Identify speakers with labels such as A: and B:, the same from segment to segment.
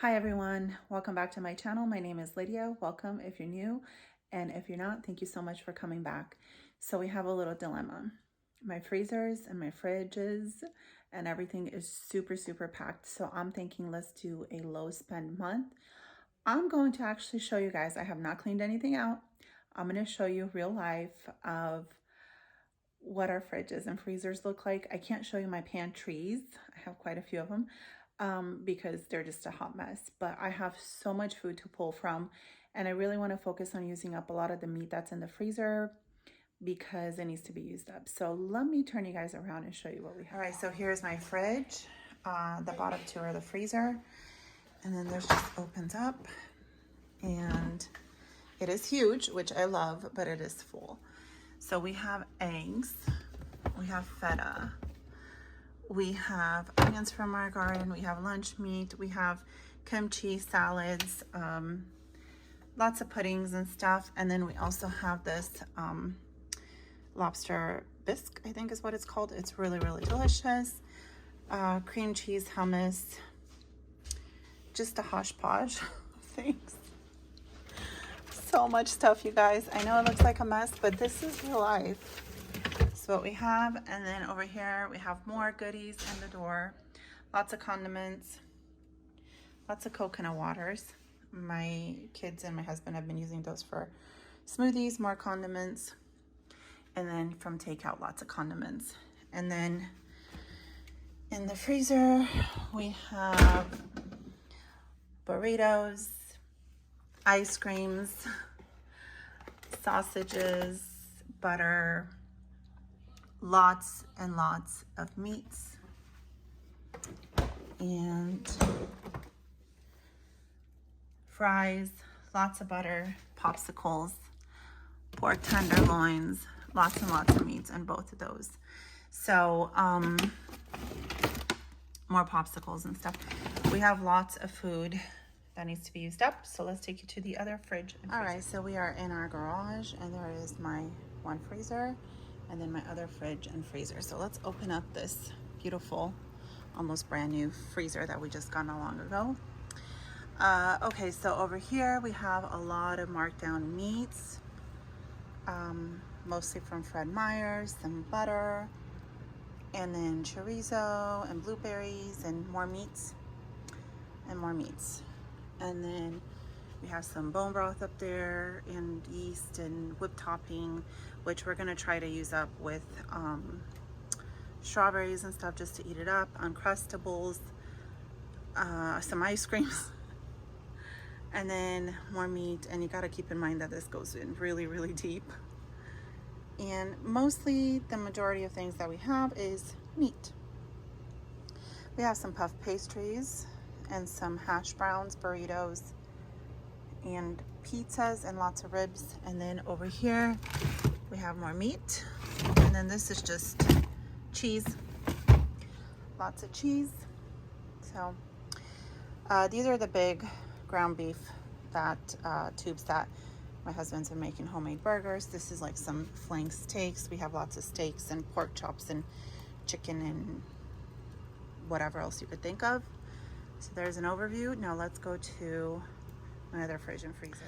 A: Hi everyone, welcome back to my channel. My name is Lydia. Welcome if you're new, and if you're not, thank you so much for coming back. So we have a little dilemma. My freezers and my fridges and everything is super packed. So I'm thinking let's do a low spend month. I'm going to actually show you guys, I have not cleaned anything out. I'm going to show you real life of what our fridges and freezers look like. I can't show you my pantries. I have quite a few of them because they're just a hot mess. But I have so much food to pull from, and I really want to focus on using up a lot of the meat that's in the freezer because it needs to be used up. So let me turn you guys around and show you what we have. All right, so here's my fridge. The bottom two are the freezer, and then this just opens up, and it is huge, which I love, but it is full. So we have eggs, we have feta, we have onions from our garden, we have lunch meat, we have kimchi, salads, lots of puddings and stuff. And then we also have this lobster bisque, I think is what it's called. It's really delicious. Cream cheese, hummus, just a hodgepodge of things. So much stuff, you guys. I know it looks like a mess, but this is real life. That's what we have. And then over here we have more goodies in the door. Lots of condiments, lots of coconut waters. My kids and my husband have been using those for smoothies. More condiments. And then from takeout, lots of condiments. And then in the freezer we have burritos, ice creams, sausages, butter, lots and lots of meats, and fries, lots of butter, popsicles, pork tenderloins, lots and lots of meats in both of those. So more popsicles and stuff. We have lots of food that needs to be used up. So let's take you to the other fridge and freezer. All right, so we are in our garage, and there is my one freezer and then my other fridge and freezer. So let's open up this beautiful, almost brand new freezer that we just got not long ago. Okay, so over here we have a lot of marked down meats, mostly from Fred Meyer's, some butter, and then chorizo and blueberries and more meats and more meats. And then we have some bone broth up there and yeast and whipped topping, which we're gonna try to use up with strawberries and stuff just to eat it up. Uncrustables, some ice creams, and then more meat. And you gotta keep in mind that this goes in really deep. And mostly the majority of things that we have is meat. We have some puff pastries and some hash browns, burritos, and pizzas, and lots of ribs. And then over here we have more meat, and then this is just cheese, lots of cheese. So these are the big ground beef that tubes that my husband's been making homemade burgers. This is like some flank steaks. We have lots of steaks and pork chops and chicken and whatever else you could think of. So there's an overview. Now let's go to my other fridge and freezer.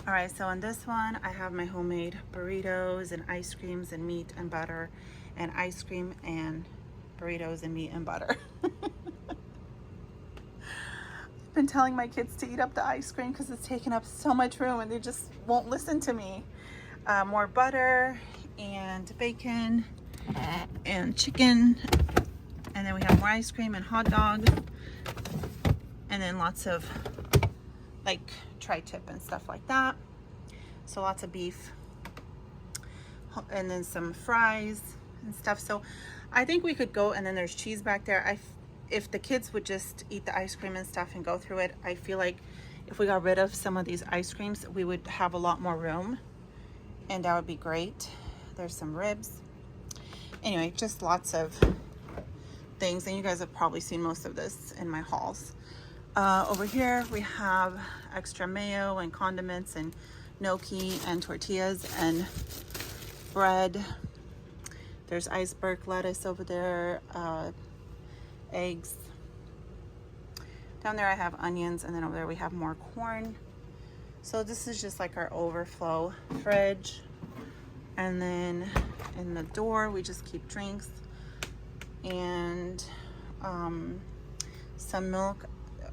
A: All right, so on this one, I have my homemade burritos and ice creams and meat and butter, and ice cream and burritos and meat and butter. I've been telling my kids to eat up the ice cream because it's taking up so much room, and they just won't listen to me. More butter and bacon and chicken, and then we have more ice cream and hot dogs. And then lots of like tri-tip and stuff like that. So lots of beef, and then some fries and stuff. So I think we could go, and then there's cheese back there. If the kids would just eat the ice cream and stuff and go through it, I feel like if we got rid of some of these ice creams, we would have a lot more room, and that would be great. There's some ribs. Anyway, just lots of things, and you guys have probably seen most of this in my hauls. Over here we have extra mayo and condiments and gnocchi and tortillas and bread. There's iceberg lettuce over there, eggs, Down there I have onions, and then over there we have more corn. So this is just like our overflow fridge. And then in the door we just keep drinks and some milk.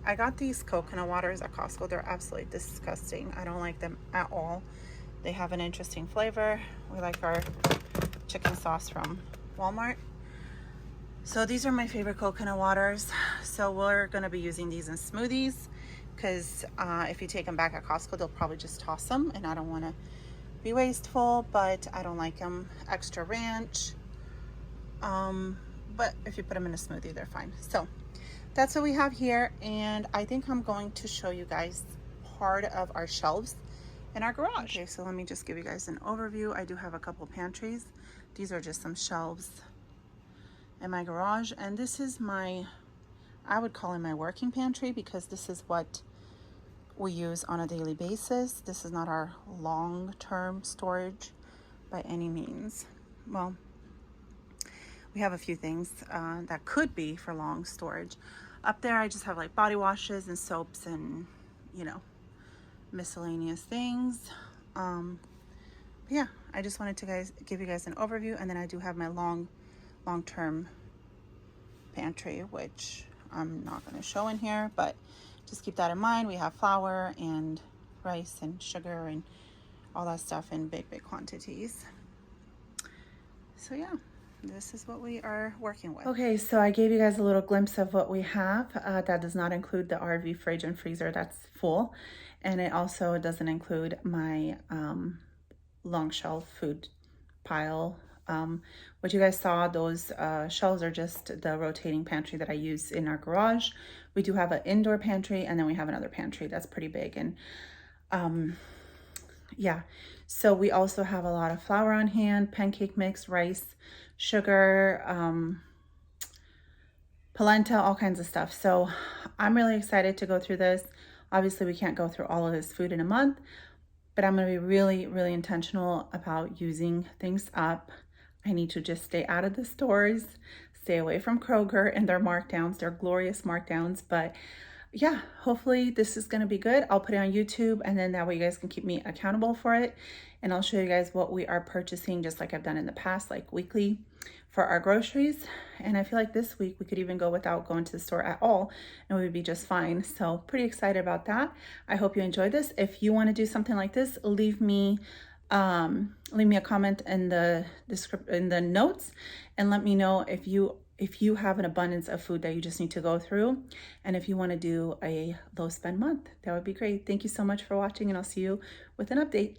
A: I got these coconut waters at Costco. They're absolutely disgusting. I don't like them at all. They have an interesting flavor. We like our chicken sauce from Walmart. So these are my favorite coconut waters. So we're gonna be using these in smoothies because if you take them back at Costco, they'll probably just toss them, and I don't wanna be wasteful, but I don't like them extra ranch. But if you put them in a smoothie, they're fine. So that's what we have here, and I think I'm going to show you guys part of our shelves in our garage. Okay, so let me just give you guys an overview. I do have a couple pantries. These are just some shelves in my garage, and this is my, I would call it my working pantry, because this is what we use on a daily basis. This is not our long-term storage by any means. Well, we have a few things that could be for long storage. Up there I just have like body washes and soaps and, you know, miscellaneous things. Yeah, I just wanted to give you guys an overview, and then I do have my long-term pantry, which I'm not going to show in here, but just keep that in mind. We have flour and rice and sugar and all that stuff in big quantities. So yeah, this is what we are working with. Okay, so I gave you guys a little glimpse of what we have. That does not include the RV fridge and freezer, that's full, and it also doesn't include my long shelf food pile. What you guys saw, those shelves are just the rotating pantry that I use in our garage. We do have an indoor pantry, and then we have another pantry that's pretty big. And yeah, so we also have a lot of flour on hand, pancake mix, rice, sugar, polenta, all kinds of stuff. So I'm really excited to go through this. Obviously we can't go through all of this food in a month, but I'm going to be really intentional about using things up. I need to just stay out of the stores, stay away from Kroger and their markdowns, their glorious markdowns. But yeah, hopefully this is going to be good. I'll put it on YouTube, and then that way you guys can keep me accountable for it. And I'll show you guys what we are purchasing, just like I've done in the past, like weekly for our groceries. And I feel like this week we could even go without going to the store at all, and we would be just fine. So pretty excited about that. I hope you enjoyed this. If you want to do something like this, leave me a comment in the notes, and let me know if you have an abundance of food that you just need to go through, and if you want to do a low spend month. That would be great. Thank you so much for watching, and I'll see you with an update.